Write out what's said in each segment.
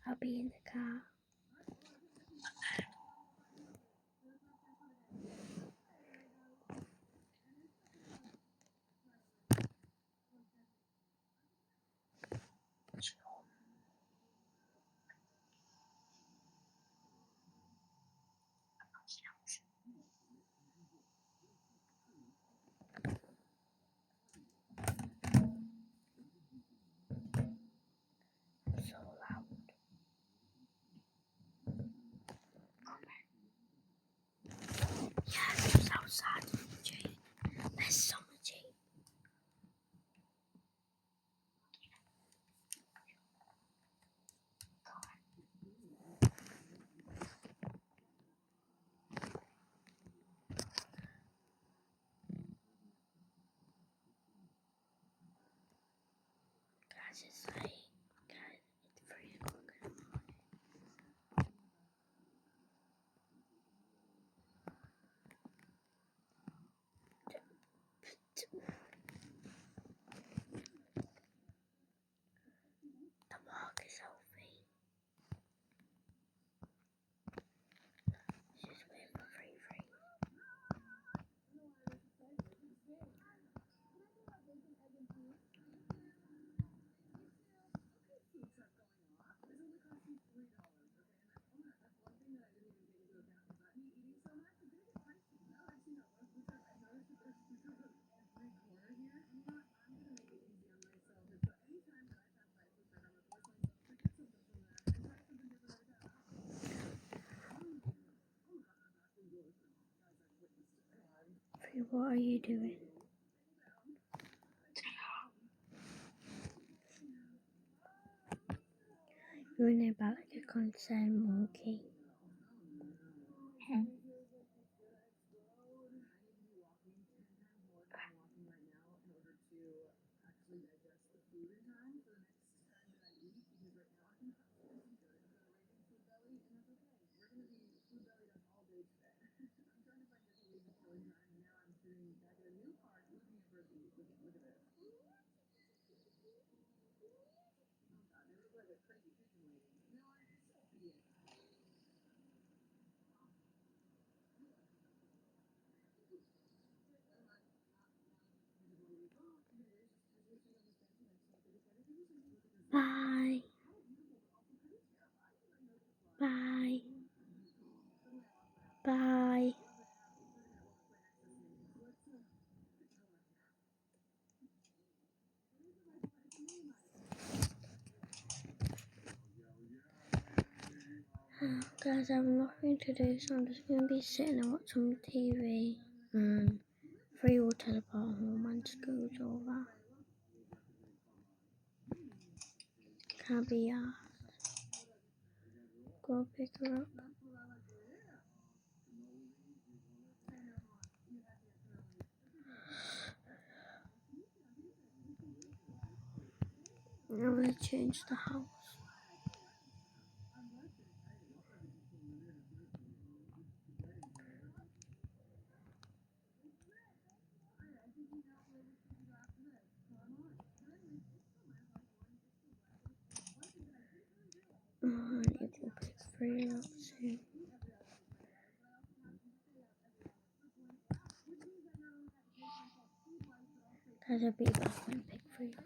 I'll be in the car. So loud. Yeah, it's outside. Jade. There's summer, Jade. Guys, it's late. Guys, it's 3 o'clock in the morning. The mark is healthy. She's waiting for free. Free, what are you doing? You're in there about like a concerned monkey. Bye. Bye. Bye. Guys, I have nothing to do, so I'm just going to be sitting and watch some TV. And Free will teleport home when school's over. Can't be asked. Go pick her up. I'm going to change the house. I need to pick Free up soon. Guys, I'll be back when I pick Free up.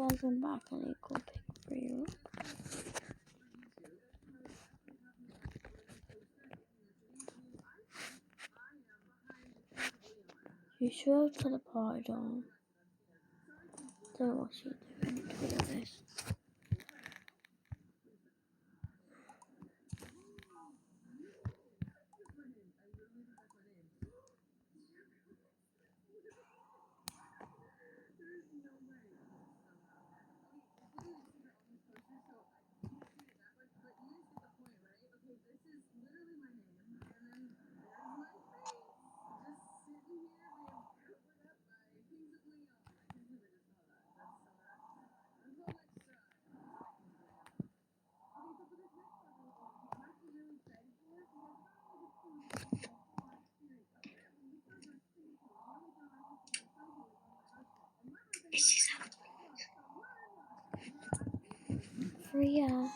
guys, I'm back and I go pick Freya. You should have teleported on. Don't know what she's doing, to be honest. Freya.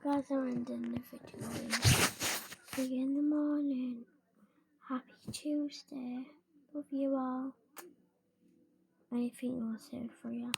Guys, I'm ending the video. See you in the morning. Happy Tuesday. Love you all. Anything you want to say, Freya?